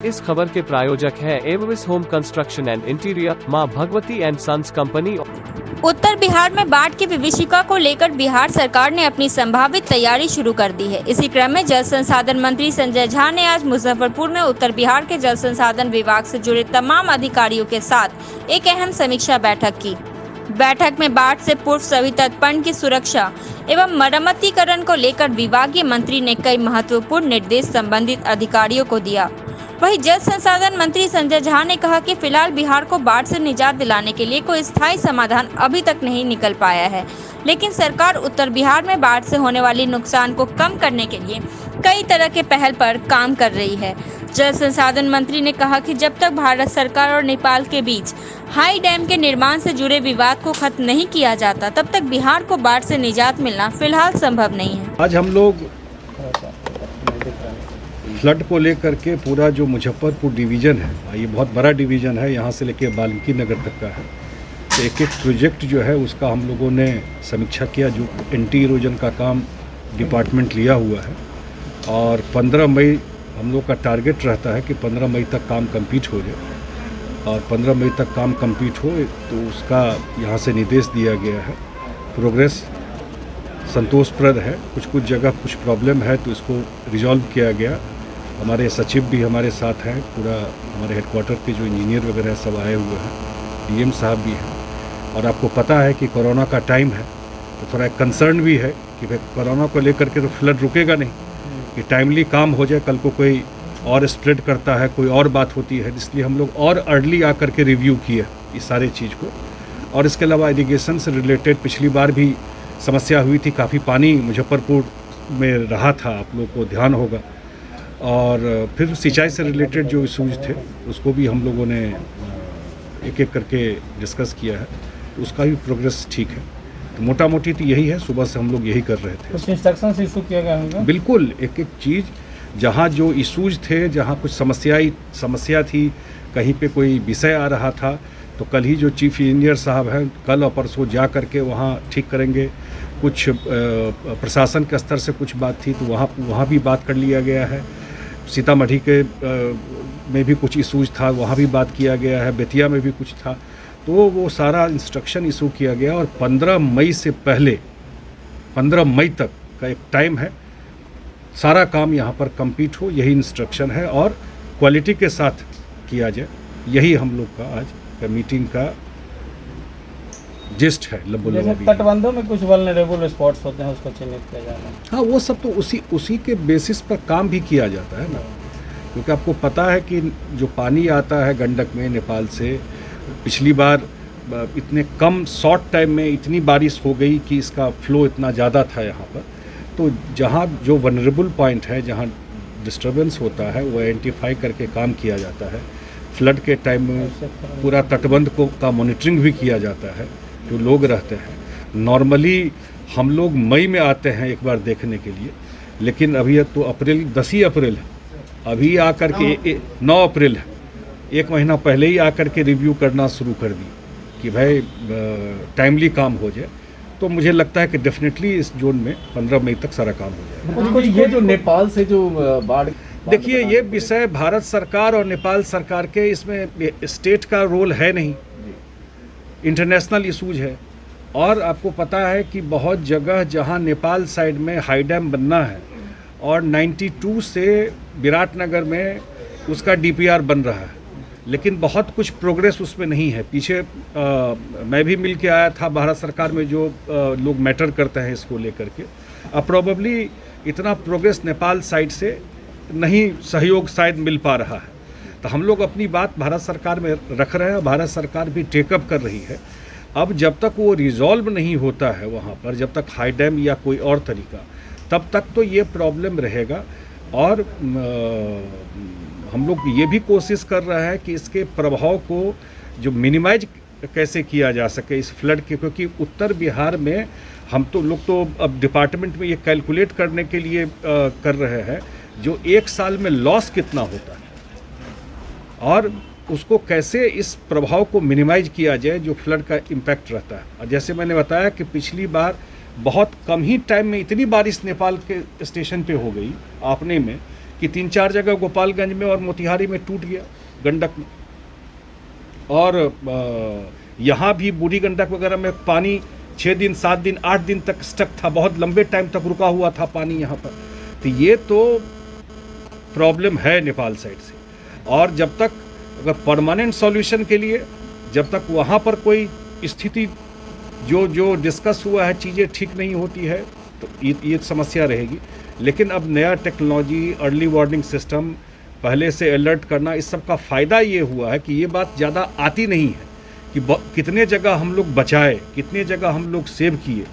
इस खबर के प्रायोजक है एवविस होम कंस्ट्रक्शन एंड इंटीरियर, मां भगवती एंड सन्स कंपनी। उत्तर बिहार में बाढ़ की विभीषिका को लेकर बिहार सरकार ने अपनी संभावित तैयारी शुरू कर दी है। इसी क्रम में जल संसाधन मंत्री संजय झा ने आज मुजफ्फरपुर में उत्तर बिहार के जल संसाधन विभाग से जुड़े तमाम अधिकारियों के साथ एक अहम समीक्षा बैठक की। बैठक में बाढ़ से पूर्व सभी तटबंध की सुरक्षा एवं मरम्मतीकरण को लेकर विभागीय मंत्री ने कई महत्वपूर्ण निर्देश संबंधित अधिकारियों को दिया। वहीं जल संसाधन मंत्री संजय झा ने कहा कि फिलहाल बिहार को बाढ़ से निजात दिलाने के लिए कोई स्थायी समाधान अभी तक नहीं निकल पाया है, लेकिन सरकार उत्तर बिहार में बाढ़ से होने वाली नुकसान को कम करने के लिए कई तरह के पहल पर काम कर रही है। जल संसाधन मंत्री ने कहा कि जब तक भारत सरकार और नेपाल के बीच हाई डैम के निर्माण से जुड़े विवाद को खत्म नहीं किया जाता, तब तक बिहार को बाढ़ से निजात मिलना फिलहाल संभव नहीं है। आज हम लोग फ्लड को लेकर के पूरा जो मुजफ्फरपुर डिवीज़न है, ये बहुत बड़ा डिवीज़न है, यहाँ से लेके वाल्मीकि नगर तक का है, तो एक एक प्रोजेक्ट जो है उसका हम लोगों ने समीक्षा किया। जो एंटी इरोजन का काम डिपार्टमेंट लिया हुआ है और 15 मई हम लोग का टारगेट रहता है कि 15 मई तक काम कंप्लीट हो जाए और 15 मई तक काम कंप्लीट हो तो उसका यहाँ से निर्देश दिया गया है। प्रोग्रेस संतोषप्रद है, कुछ जगह कुछ प्रॉब्लम है तो इसको रिजॉल्व किया गया। हमारे सचिव भी हमारे साथ हैं, पूरा हमारे हेडक्वार्टर के जो इंजीनियर वगैरह सब आए हुए हैं, डीएम साहब भी हैं। और आपको पता है कि कोरोना का टाइम है तो थोड़ा एक कंसर्न भी है कि भाई कोरोना को लेकर के तो फ्लड रुकेगा नहीं, कि टाइमली काम हो जाए, कल को कोई और स्प्रेड करता है, कोई और बात होती है, इसलिए हम लोग और अर्ली आकर के रिव्यू किए इस सारे चीज़ को। और इसके अलावा इरिगेशन से रिलेटेड पिछली बार भी समस्या हुई थी, काफ़ी पानी मुजफ्फरपुर में रहा था, आप लोग को ध्यान होगा। और फिर सिंचाई से रिलेटेड जो इशूज़ थे उसको भी हम लोगों ने एक एक करके डिस्कस किया है, तो उसका भी प्रोग्रेस ठीक है। तो मोटा मोटी तो यही है, सुबह से हम लोग यही कर रहे थे। कुछ इंस्ट्रक्शंस इशू किया गया होगा? बिल्कुल, एक एक चीज़ जहाँ जो इशूज़ थे, जहाँ कुछ समस्या थी, कहीं पे कोई विषय आ रहा था, तो कल ही जो चीफ इंजीनियर साहब हैं कल और परसों जा करके वहाँ ठीक करेंगे। कुछ प्रशासन के स्तर से कुछ बात थी तो वहाँ भी बात कर लिया गया है। सीतामढ़ी के में भी कुछ इशूज़ था, वहाँ भी बात किया गया है। बेतिया में भी कुछ था, तो वो सारा इंस्ट्रक्शन इशू किया गया। और 15 मई से पहले 15 मई तक का एक टाइम है, सारा काम यहाँ पर कंप्लीट हो, यही इंस्ट्रक्शन है और क्वालिटी के साथ किया जाए, यही हम लोग का आज का मीटिंग का जिस्ट है। तटबंधों में कुछ वल्नरेबल स्पॉट्स होते हैं, उसको चिन्हित किया जाना। हाँ, वो सब तो उसी के बेसिस पर काम भी किया जाता है ना, क्योंकि आपको पता है कि जो पानी आता है गंडक में नेपाल से, पिछली बार इतने कम शॉर्ट टाइम में इतनी बारिश हो गई कि इसका फ्लो इतना ज़्यादा था यहाँ पर। तो जहाँ जो वनरेबल पॉइंट है, जहाँ डिस्टर्बेंस होता है, वो आइडेंटिफाई करके काम किया जाता है। फ्लड के टाइम में पूरा तटबंध का मॉनिटरिंग भी किया जाता है। जो लोग रहते हैं नॉर्मली हम लोग मई में आते हैं एक बार देखने के लिए, लेकिन अभी तो अप्रैल 10 ही अप्रैल है, अभी आकर के 9 अप्रैल है, एक महीना पहले ही आकर के रिव्यू करना शुरू कर दी कि भाई टाइमली काम हो जाए। तो मुझे लगता है कि डेफिनेटली इस जोन में 15 मई तक सारा काम हो जाएगा। कुछ ये जो नेपाल से जो बाढ़, देखिए ये विषय भारत सरकार और नेपाल सरकार के, इसमें स्टेट का रोल है नहीं, इंटरनेशनल इशूज है। और आपको पता है कि बहुत जगह जहां नेपाल साइड में हाई डैम बनना है और 92 से विराटनगर में उसका डीपीआर बन रहा है, लेकिन बहुत कुछ प्रोग्रेस उसमें नहीं है। पीछे मैं भी मिल के आया था भारत सरकार में, जो लोग मैटर करते हैं इसको लेकर के, अब प्रोबेबली इतना प्रोग्रेस नेपाल साइड से नहीं, सहयोग शायद मिल पा रहा है। तो हम लोग अपनी बात भारत सरकार में रख रहे हैं, भारत सरकार भी टेकअप कर रही है। अब जब तक वो रिजॉल्व नहीं होता है वहाँ पर, जब तक हाई डैम या कोई और तरीका, तब तक तो ये प्रॉब्लम रहेगा। और हम लोग ये भी कोशिश कर रहे हैं कि इसके प्रभाव को जो मिनिमाइज कैसे किया जा सके इस फ्लड के, क्योंकि उत्तर बिहार में हम तो लोग तो अब डिपार्टमेंट में ये कैलकुलेट करने के लिए कर रहे हैं जो एक साल में लॉस कितना होता है और उसको कैसे इस प्रभाव को मिनिमाइज किया जाए जो फ्लड का इम्पैक्ट रहता है। और जैसे मैंने बताया कि पिछली बार बहुत कम ही टाइम में इतनी बारिश नेपाल के स्टेशन पे हो गई आपने में कि 3-4 जगह गोपालगंज में और मोतिहारी में टूट गया गंडक में, और यहाँ भी बूढ़ी गंडक वगैरह में पानी 6 दिन 7 दिन 8 दिन तक स्टक था, बहुत लंबे टाइम तक रुका हुआ था पानी यहाँ पर। तो ये तो प्रॉब्लम है नेपाल साइड से, और जब तक अगर परमानेंट सॉल्यूशन के लिए जब तक वहाँ पर कोई स्थिति जो डिस्कस हुआ है चीज़ें ठीक नहीं होती है तो ये समस्या रहेगी। लेकिन अब नया टेक्नोलॉजी, अर्ली वार्निंग सिस्टम, पहले से अलर्ट करना, इस सब का फ़ायदा ये हुआ है कि ये बात ज़्यादा आती नहीं है कि कितने जगह हम लोग बचाए, कितने जगह हम लोग सेव किए,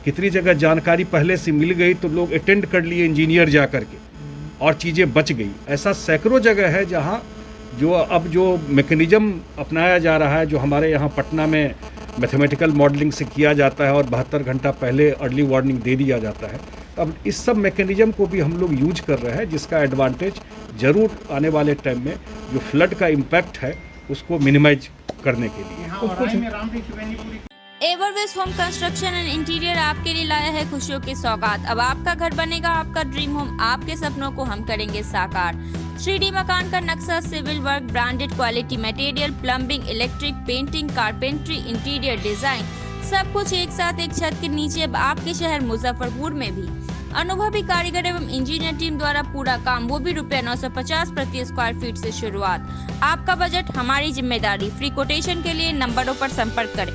कितनी जगह जानकारी पहले से मिल गई तो लोग अटेंड कर लिए इंजीनियर जा कर के और चीज़ें बच गई। ऐसा सैकड़ों जगह है जहाँ जो मैकेनिज्म अपनाया जा रहा है, जो हमारे यहाँ पटना में मैथमेटिकल मॉडलिंग से किया जाता है और 72 घंटा पहले अर्ली वार्निंग दे दिया जाता है। अब इस सब मैकेनिज्म को भी हम लोग यूज कर रहे हैं, जिसका एडवांटेज ज़रूर आने वाले टाइम में जो फ्लड का इम्पैक्ट है उसको मिनिमाइज करने के लिए। एवरवेस्ट होम कंस्ट्रक्शन एंड इंटीरियर आपके लिए लाया है खुशियों की सौगात। अब आपका घर बनेगा आपका ड्रीम होम, आपके सपनों को हम करेंगे साकार। 3D मकान का नक्शा, civil work, branded quality material, plumbing, electric, painting, carpentry, interior design, सब कुछ एक साथ एक छत के नीचे। अब आपके शहर मुजफ्फरपुर में भी अनुभवी कारीगर एवं इंजीनियर टीम द्वारा पूरा काम, वो भी ₹950 प्रति स्क्वायर फीट से शुरुआत। आपका बजट हमारी जिम्मेदारी। फ्री कोटेशन के लिए नंबरों पर संपर्क करें।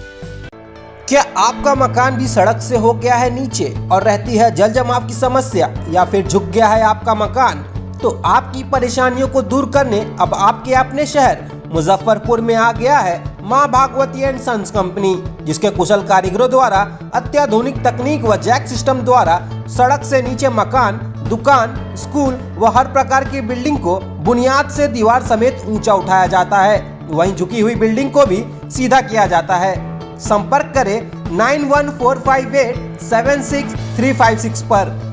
क्या आपका मकान भी सड़क से हो गया है नीचे और रहती है जल जमाव की समस्या, या फिर झुक गया है आपका मकान? तो आपकी परेशानियों को दूर करने अब आपके अपने शहर मुजफ्फरपुर में आ गया है मां भागवती एंड सन्स कंपनी, जिसके कुशल कारीगरों द्वारा अत्याधुनिक तकनीक व जैक सिस्टम द्वारा सड़क से नीचे मकान, दुकान, स्कूल व हर प्रकार की बिल्डिंग को बुनियाद से दीवार समेत ऊंचा उठाया जाता है। वहीं झुकी हुई बिल्डिंग को भी सीधा किया जाता है। संपर्क करें 9145876356 पर।